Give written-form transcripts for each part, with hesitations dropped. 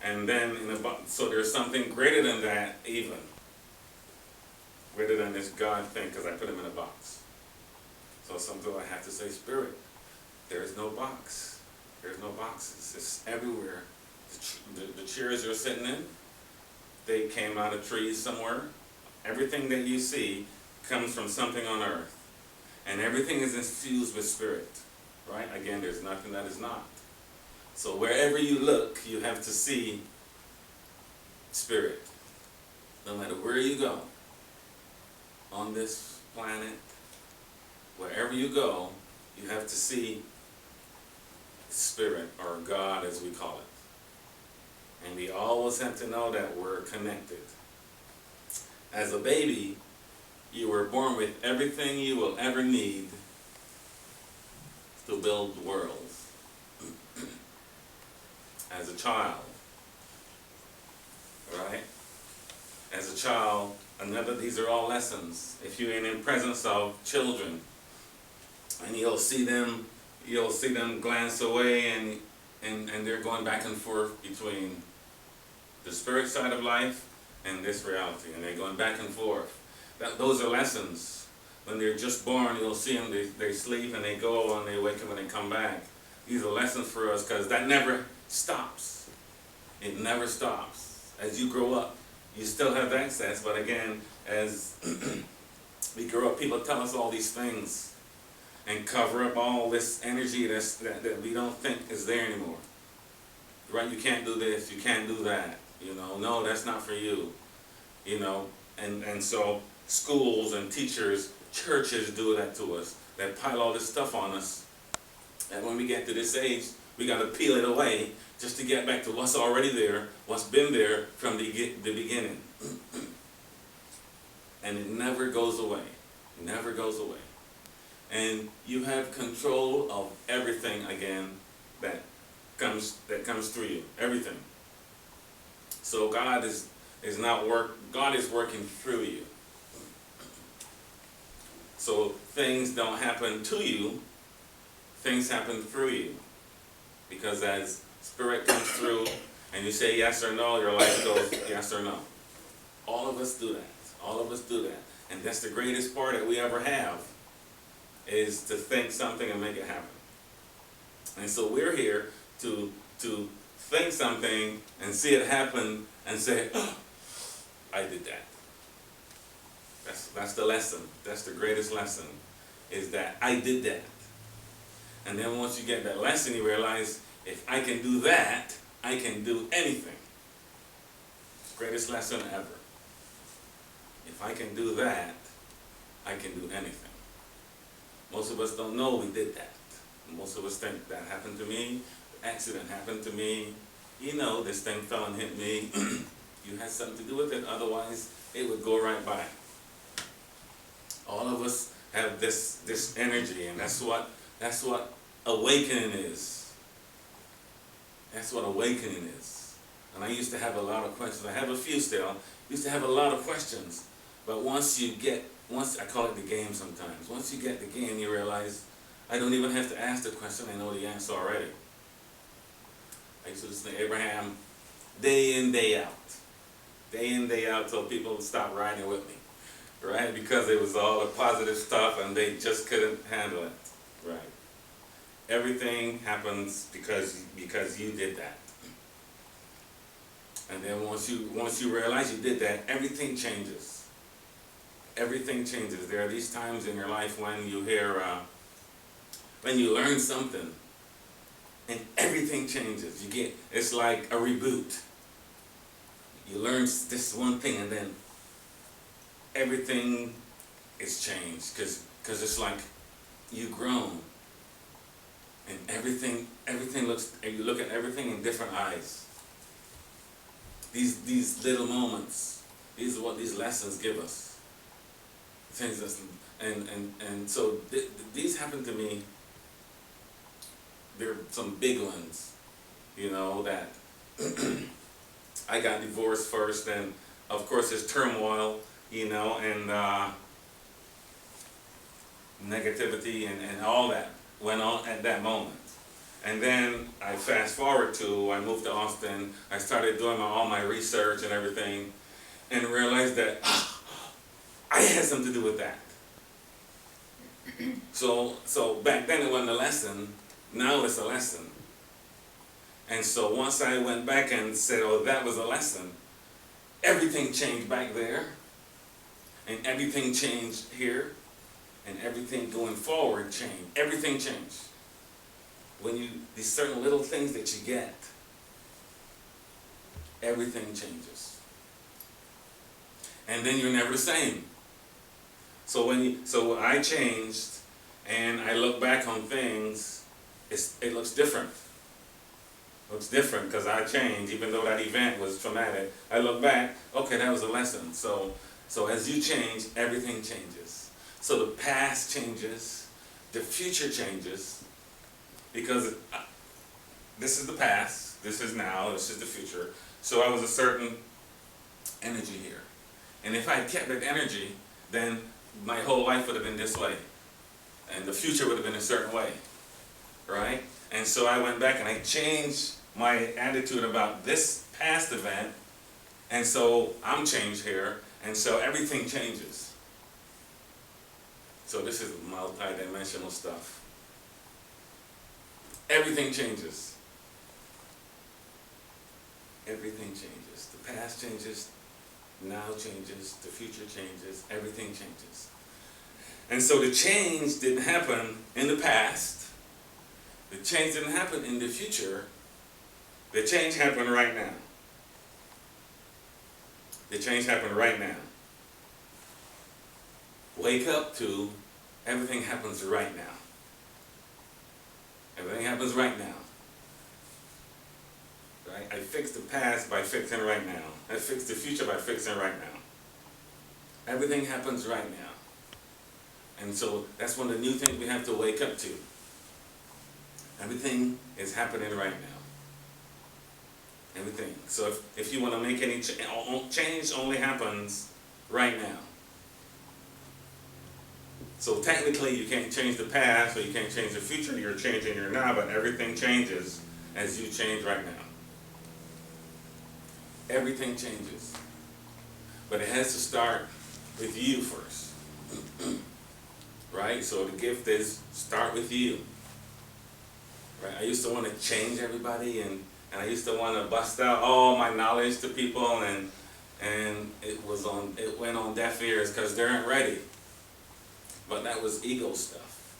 And then so there's something greater than that, even greater than this God thing, because I put him in a box. So sometimes I have to say, Spirit, there is no box. There's no boxes. It's everywhere. The chairs you're sitting in, they came out of trees somewhere. Everything that you see comes from something on earth. And everything is infused with spirit. Right? Again, there's nothing that is not. So wherever you look, you have to see spirit. No matter where you go on this planet, wherever you go, you have to see spirit, or God as we call it. And we always have to know that we're connected. As a baby, you were born with everything you will ever need to build worlds. As a child, right? As a child, these are all lessons. If you're in the presence of children, and you'll see them glance away, and they're going back and forth between the spirit side of life and this reality, and they're going back and forth. Those are lessons. When they're just born, you'll see them, they sleep and they go and they wake up and they come back. These are lessons for us, because that never stops. It never stops. As you grow up, you still have access, but again, as we grow up, people tell us all these things and cover up all this energy that we don't think is there anymore. Right? You can't do this, you can't do that. No, that's not for you. And so schools and teachers, churches do that to us. They pile all this stuff on us. And when we get to this age, we got to peel it away just to get back to what's already there, what's been there from the beginning. And it never goes away. It never goes away. And you have control of everything again that comes through you. Everything. So God is working through you. So things don't happen to you, things happen through you. Because as spirit comes through and you say yes or no, your life goes yes or no. All of us do that. All of us do that. And that's the greatest part that we ever have, is to think something and make it happen. And so we're here to think something and see it happen and say, oh, I did that. That's the lesson. That's the greatest lesson, is that I did that. And then once you get that lesson, you realize, if I can do that, I can do anything. Greatest lesson ever. If I can do that, I can do anything. Most of us don't know we did that. Most of us think that happened to me, the accident happened to me, this thing fell and hit me. You had something to do with it, otherwise it would go right by. All of us have this energy, and that's what awakening is. That's what awakening is. And I used to have a lot of questions. I have a few still. Used to have a lot of questions. But once I call it the game sometimes. Once you get the game, you realize, I don't even have to ask the question. I know the answer already. I used to listen to Abraham day in, day out. Day in, day out, till people stopped riding with me. Right? Because it was all the positive stuff and they just couldn't handle it. Right? Everything happens because you did that. And then once you realize you did that, everything changes. Everything changes. There are these times in your life when you hear, when you learn something, and everything changes. It's like a reboot. You learn this one thing, and then everything is changed, because it's like you've grown, and everything looks. And you look at everything in different eyes. These little moments, these are what these lessons give us. Things and so these happen to me. There are some big ones, that I got divorced first, and of course there's turmoil, and negativity and all that went on at that moment. And then I fast forward to, I moved to Austin, I started doing all my research and everything, and realized that I had something to do with that. So back then it wasn't a lesson, now it's a lesson. And so once I went back and said, oh, that was a lesson, everything changed back there, and everything changed here, and everything going forward changed. Everything changed. When you, these certain little things that you get, everything changes. And then you're never the same. So so I changed, and I look back on things, it looks different. It looks different because I changed, even though that event was traumatic. I look back, okay, that was a lesson. So as you change, everything changes. So the past changes, the future changes, because this is the past, this is now, this is the future. So I was a certain energy here. And if I had kept that energy, then my whole life would have been this way. And the future would have been a certain way, right? And so I went back and I changed my attitude about this past event, and so I'm changed here, and so everything changes. So this is multi-dimensional stuff. Everything changes. Everything changes. The past changes, now changes, the future changes, everything changes. And so the change didn't happen in the past. The change didn't happen in the future. The change happened right now. The change happened right now. Wake up to everything happens right now. Everything happens right now. Right? I fix the past by fixing right now. I fix the future by fixing right now. Everything happens right now. And so that's one of the new things we have to wake up to. Everything is happening right now. Everything. So if you want to make any change only happens right now. So technically you can't change the past or you can't change the future, you're changing your now, but everything changes as you change right now. Everything changes. But it has to start with you first. Right? So the gift is start with you. Right? I used to want to change everybody and I used to want to bust out all my knowledge to people and it went on deaf ears because they aren't ready. But that was ego stuff.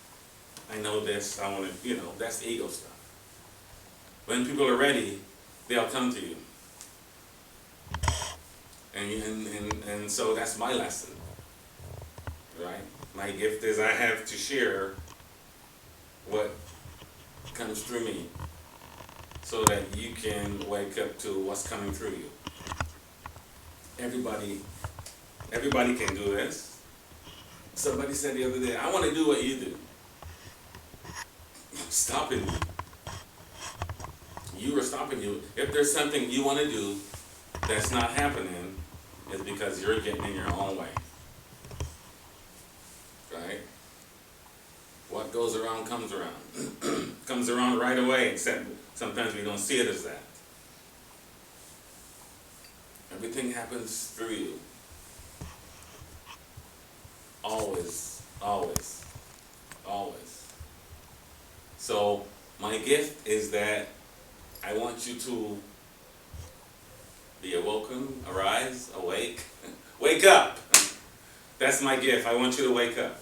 I know this, I want to, that's ego stuff. When people are ready, they'll come to you. And so that's my lesson, right? My gift is I have to share what comes through me so that you can wake up to what's coming through you. Everybody can do this. Somebody said the other day, I want to do what you do. Stopping you. You are stopping you. If there's something you want to do that's not happening, it's because you're getting in your own way. Right? What goes around comes around. Comes around right away, except sometimes we don't see it as that. Everything happens through you. Always, always, always. So my gift is that I want you to be awoken, arise, awake. Wake up! That's my gift. I want you to wake up.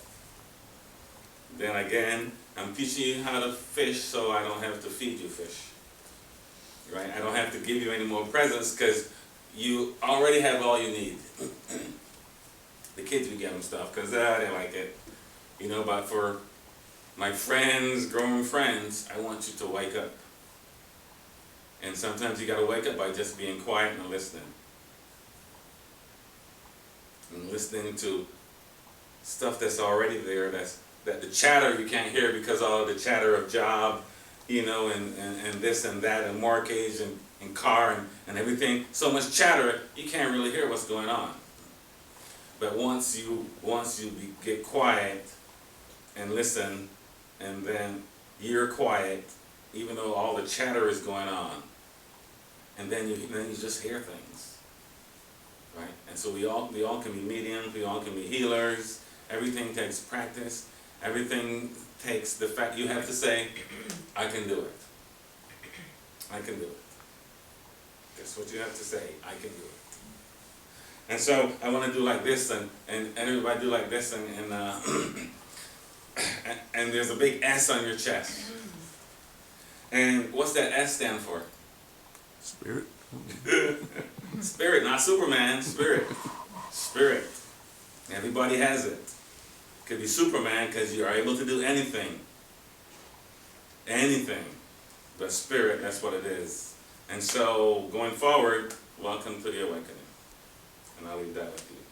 Then again, I'm teaching you how to fish so I don't have to feed you fish. Right? I don't have to give you any more presents because you already have all you need. The kids, we get them stuff because they like it. But for my friends, grown friends, I want you to wake up. And sometimes you got to wake up by just being quiet and listening. And listening to stuff that's already there, that the chatter you can't hear because all the chatter of job, and this and that, and mortgage and car and everything. So much chatter, you can't really hear what's going on. But once you get quiet and listen, and then you're quiet, even though all the chatter is going on. And then you just hear things, right? And so we all can be mediums, we all can be healers. Everything takes practice. Everything takes the fact you have to say, I can do it. I can do it. That's what you have to say, I can do it. And so I want to do like this, and everybody do like this, and and there's a big S on your chest. And what's that S stand for? Spirit. Spirit, not Superman, spirit. Spirit. Everybody has it. Could be Superman because you are able to do anything. Anything. But spirit, that's what it is. And so, going forward, welcome to the awakening. And I'll leave that with you.